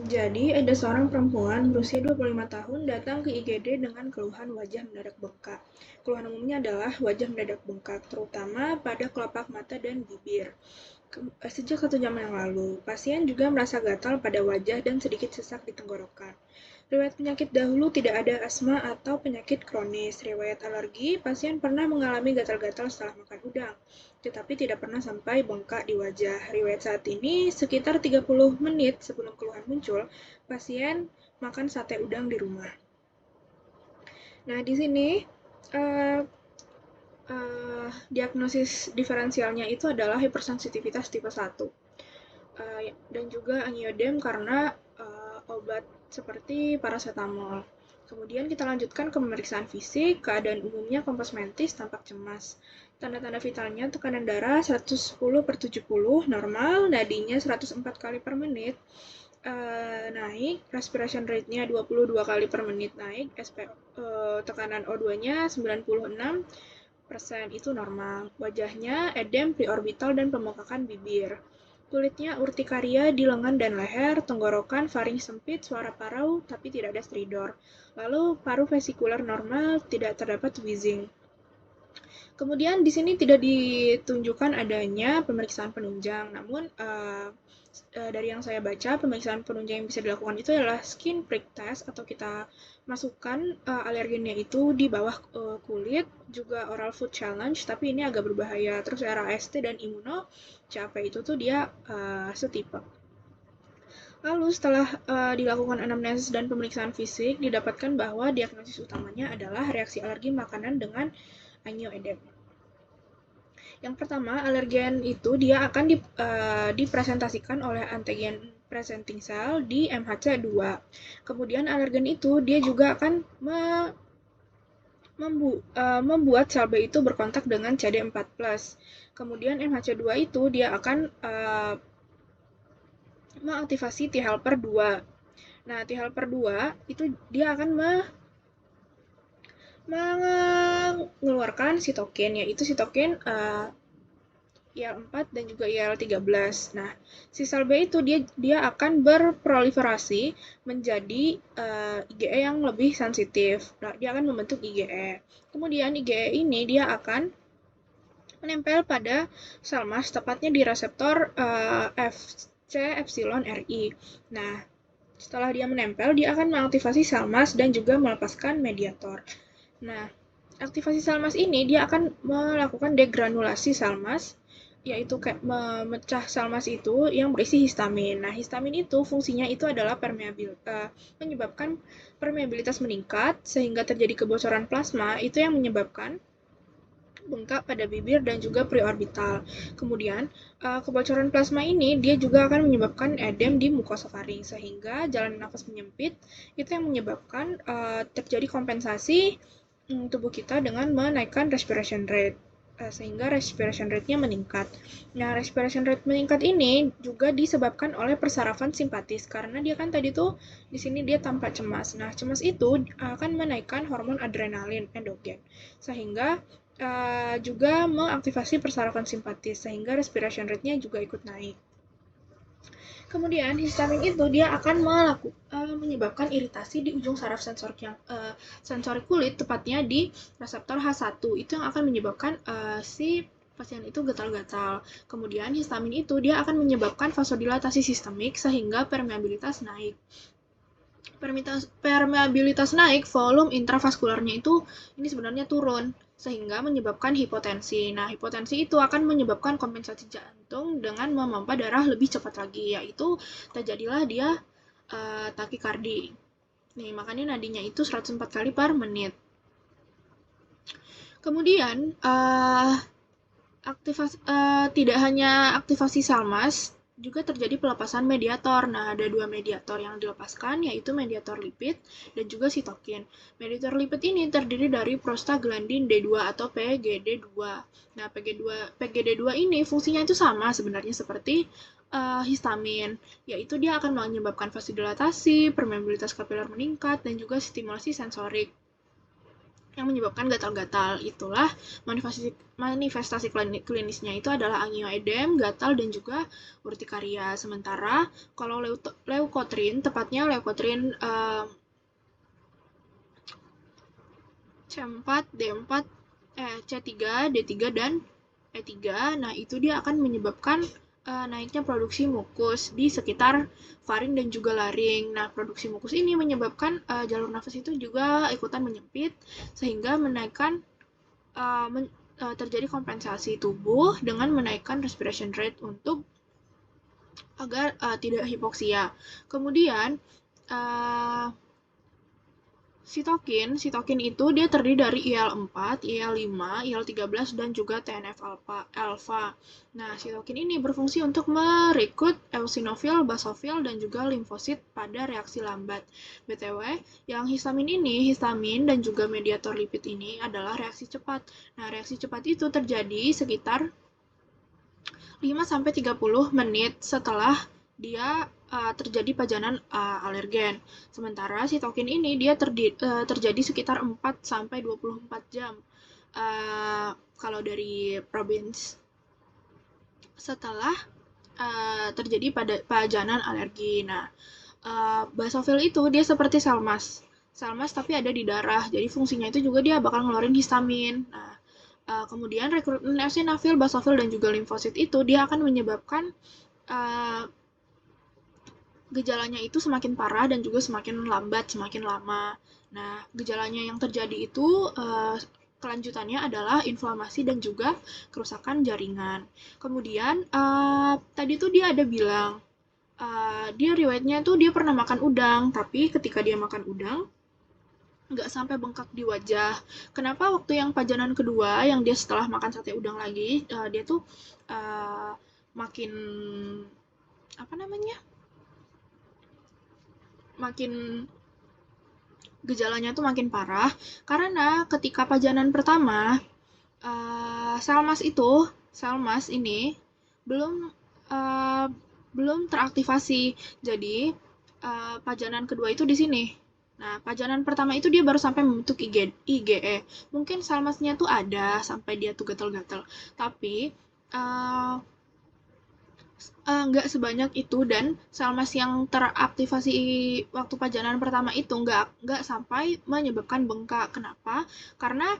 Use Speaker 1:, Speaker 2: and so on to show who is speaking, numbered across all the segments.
Speaker 1: Jadi, ada seorang perempuan berusia 25 tahun datang ke IGD dengan keluhan wajah mendadak bengkak. Keluhan umumnya adalah wajah mendadak bengkak, terutama pada kelopak mata dan bibir. Sejak 1 jam yang lalu, pasien juga merasa gatal pada wajah dan sedikit sesak di tenggorokan. Riwayat penyakit dahulu tidak ada asma atau penyakit kronis. Riwayat alergi, pasien pernah mengalami gatal-gatal setelah makan udang, tetapi tidak pernah sampai bengkak di wajah. Riwayat saat ini, sekitar 30 menit sebelum keluhan muncul, pasien makan sate udang di rumah. Nah, di sini uh, diagnosis diferensialnya itu adalah hipersensitivitas tipe 1. Dan juga angiodem karena obat seperti paracetamol. Kemudian kita lanjutkan ke pemeriksaan fisik, keadaan umumnya kompos mentis, tampak cemas. Tanda-tanda vitalnya tekanan darah 110/70 normal, nadinya 104 kali per menit, naik, respiration rate-nya 22 kali per menit naik, tekanan O2-nya 96% itu normal. Wajahnya edem, preorbital, dan pembengkakan bibir. Kulitnya urtikaria di lengan dan leher, tenggorokan, faring sempit, suara parau, tapi tidak ada stridor. Lalu paru vesikular normal, tidak terdapat wheezing. Kemudian di sini tidak ditunjukkan adanya pemeriksaan penunjang, namun dari yang saya baca, pemeriksaan penunjang yang bisa dilakukan itu adalah skin prick test atau kita masukkan alergennya itu di bawah kulit, juga oral food challenge, tapi ini agak berbahaya. Terus RAST dan imuno, CAP itu tuh dia setipe. Lalu setelah dilakukan anamnesis dan pemeriksaan fisik, didapatkan bahwa diagnosis utamanya adalah reaksi alergi makanan dengan angioedem. Yang pertama, alergen itu dia akan dipresentasikan oleh antigen presenting cell di MHC2. Kemudian alergen itu dia juga akan membuat sel B itu berkontak dengan CD4+. Kemudian MHC2 itu dia akan mengaktifasi T helper 2. Nah, T helper 2 itu dia akan mengeluarkan sitokin, yaitu sitokin IL-4 dan juga IL-13. Nah, si sel B itu dia akan berproliferasi menjadi IgE yang lebih sensitif. Nah, dia akan membentuk IgE. Kemudian IgE ini dia akan menempel pada sel mas, tepatnya di reseptor Fc epsilon Ri. Nah, setelah dia menempel, dia akan mengaktifasi sel mas dan juga melepaskan mediator. Nah, aktivasi sel mas ini dia akan melakukan degranulasi sel mas, yaitu kayak memecah sel mas itu yang berisi histamin. Nah, histamin itu fungsinya itu adalah menyebabkan permeabilitas meningkat sehingga terjadi kebocoran plasma, itu yang menyebabkan bengkak pada bibir dan juga preorbital. Kemudian, kebocoran plasma ini dia juga akan menyebabkan edem di mukosa faring sehingga jalan nafas menyempit, itu yang menyebabkan terjadi kompensasi tubuh kita dengan menaikkan respiration rate sehingga respiration rate-nya meningkat. Nah, respiration rate meningkat ini juga disebabkan oleh persarafan simpatis karena dia kan tadi tuh di sini dia tampak cemas. Nah, cemas itu akan menaikkan hormon adrenalin endogen sehingga juga mengaktifasi persarafan simpatis sehingga respiration rate-nya juga ikut naik. Kemudian histamin itu dia akan menyebabkan iritasi di ujung saraf sensorik kulit, tepatnya di reseptor H1. Itu yang akan menyebabkan si pasien itu gatal-gatal. Kemudian histamin itu dia akan menyebabkan vasodilatasi sistemik sehingga permeabilitas naik. Permeabilitas naik, volume intravaskularnya itu ini sebenarnya turun sehingga menyebabkan hipotensi. Nah, hipotensi itu akan menyebabkan kompensasi jantung dengan memompa darah lebih cepat lagi, yaitu terjadilah dia takikardi. Nih, makanya nadinya itu 104 kali per menit. Kemudian, tidak hanya aktivasi salmas, juga terjadi pelepasan mediator. Nah, ada 2 mediator yang dilepaskan, yaitu mediator lipid dan juga sitokin. Mediator lipid ini terdiri dari prostaglandin D2 atau PGD2. Nah, PGD2 ini fungsinya itu sama sebenarnya seperti histamin, yaitu dia akan menyebabkan vasodilatasi, permeabilitas kapiler meningkat, dan juga stimulasi sensorik. yang menyebabkan gatal-gatal. Itulah manifestasi klinisnya itu adalah angioedem, gatal, dan juga urtikaria. Sementara kalau leukotrin, tepatnya leukotrin C4, D4, C3, D3, dan E3. Nah, itu dia akan menyebabkan naiknya produksi mukus di sekitar faring dan juga laring. Nah, produksi mukus ini menyebabkan jalur nafas itu juga ikutan menyempit, sehingga menaikkan terjadi kompensasi tubuh dengan menaikkan respiration rate untuk agar tidak hipoksia. Kemudian, Sitokin itu dia terdiri dari IL-4, IL-5, IL-13, dan juga TNF-alpha. Nah, sitokin ini berfungsi untuk merekrut eosinofil, basofil, dan juga limfosit pada reaksi lambat. BTW, yang histamin dan juga mediator lipid ini adalah reaksi cepat. Nah, reaksi cepat itu terjadi sekitar 5-30 menit setelah dia terjadi pajanan alergen. Sementara sitokin ini dia terjadi sekitar 4-24 jam kalau dari Robbins setelah terjadi pada pajanan alergi. Nah, basofil itu dia seperti sel mas tapi ada di darah. Jadi fungsinya itu juga dia bakal ngeluarin histamin. Nah, kemudian rekrutmen eosinofil, basofil, dan juga limfosit itu dia akan menyebabkan gejalanya itu semakin parah dan juga semakin lambat, semakin lama. Nah, gejalanya yang terjadi itu kelanjutannya adalah inflamasi dan juga kerusakan jaringan. Kemudian, tadi tuh dia ada bilang, dia riwayatnya tuh dia pernah makan udang, tapi ketika dia makan udang, nggak sampai bengkak di wajah. Kenapa waktu yang pajanan kedua, yang dia setelah makan sate udang lagi, dia tuh makin gejalanya tuh makin parah, karena ketika pajanan pertama, sel mas ini belum teraktivasi. Jadi, pajanan kedua itu di sini. Nah, pajanan pertama itu dia baru sampai membentuk IgE. Mungkin sel masnya tuh ada sampai dia tuh gatal-gatal, tapi nggak sebanyak itu, dan sel mas yang teraktivasi waktu pajanan pertama itu nggak sampai menyebabkan bengkak. Kenapa? Karena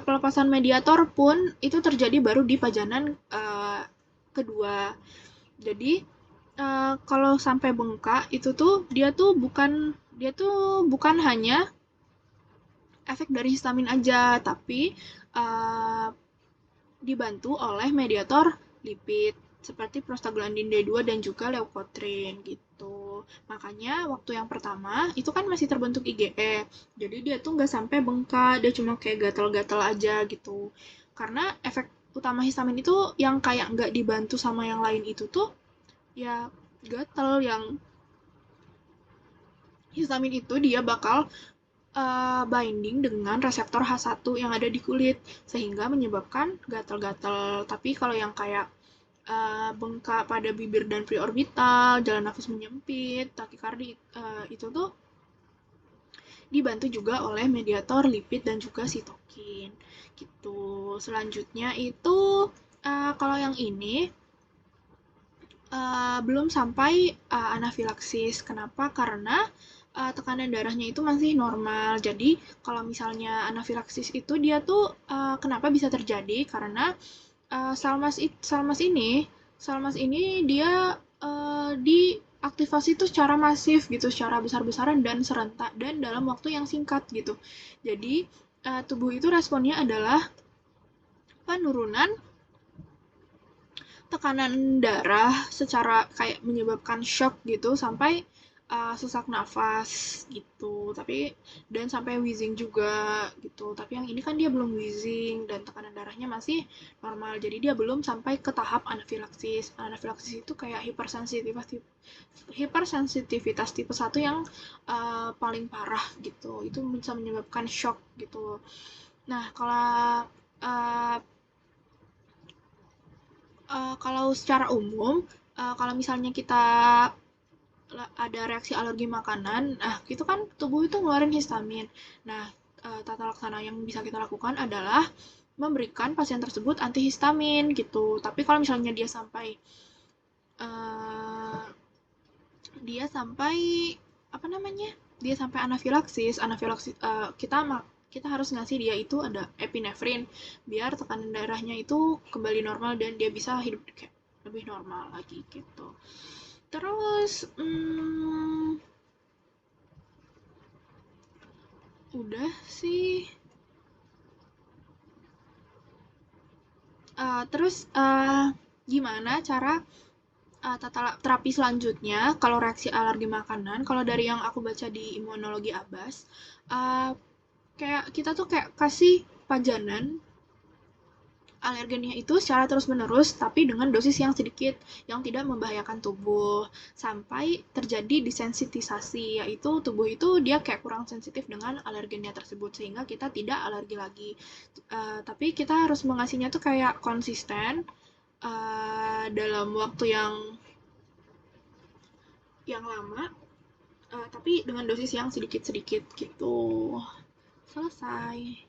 Speaker 1: pelepasan mediator pun itu terjadi baru di pajanan kedua. Jadi kalau sampai bengkak itu tuh dia tuh bukan hanya efek dari histamin aja, tapi dibantu oleh mediator lipid seperti prostaglandin D2 dan juga leukotrin gitu. Makanya waktu yang pertama itu kan masih terbentuk IgE, jadi dia tuh nggak sampai bengkak, dia cuma kayak gatal-gatal aja gitu. Karena efek utama histamin itu yang kayak nggak dibantu sama yang lain itu tuh ya gatal. Yang histamin itu dia bakal binding dengan reseptor H1 yang ada di kulit, sehingga menyebabkan gatal-gatal. Tapi kalau yang kayak bengkak pada bibir dan preorbital, jalan nafas menyempit, takikardi, itu tuh dibantu juga oleh mediator lipid dan juga sitokin gitu. Selanjutnya itu kalau yang ini belum sampai anafilaksis. Kenapa? Karena tekanan darahnya itu masih normal. Jadi kalau misalnya anafilaksis itu dia tuh kenapa bisa terjadi? Karena sel mas ini dia diaktifasi itu secara masif gitu, secara besar-besaran dan serentak dan dalam waktu yang singkat gitu. Jadi tubuh itu responnya adalah penurunan tekanan darah secara kayak menyebabkan shock gitu sampai sesak nafas gitu, dan sampai wheezing juga gitu. Tapi yang ini kan dia belum wheezing dan tekanan darahnya masih normal, jadi dia belum sampai ke tahap anafilaksis. Anafilaksis itu kayak hipersensitivitas tipe 1 yang paling parah gitu, itu bisa menyebabkan shock gitu. Nah, kalau secara umum, kalau misalnya kita ada reaksi alergi makanan, nah itu kan tubuh itu ngeluarin histamin. Nah, tata laksana yang bisa kita lakukan adalah memberikan pasien tersebut antihistamin gitu. Tapi kalau misalnya uh, dia sampai apa namanya? Dia sampai anafilaksis, kita harus ngasih dia itu ada epinefrin biar tekanan darahnya itu kembali normal dan dia bisa hidup kayak lebih normal lagi gitu. Terus udah sih. Terus gimana cara terapi selanjutnya kalau reaksi alergi makanan? Kalau dari yang aku baca di Imunologi Abbas, uh, kayak kita tuh kayak kasih pajanan alergennya itu secara terus-menerus, tapi dengan dosis yang sedikit, yang tidak membahayakan tubuh, sampai terjadi desensitisasi, yaitu tubuh itu dia kayak kurang sensitif dengan alergennya tersebut, sehingga kita tidak alergi lagi. Tapi kita harus mengasihnya tuh kayak konsisten, dalam waktu yang lama, tapi dengan dosis yang sedikit-sedikit gitu. Selesai.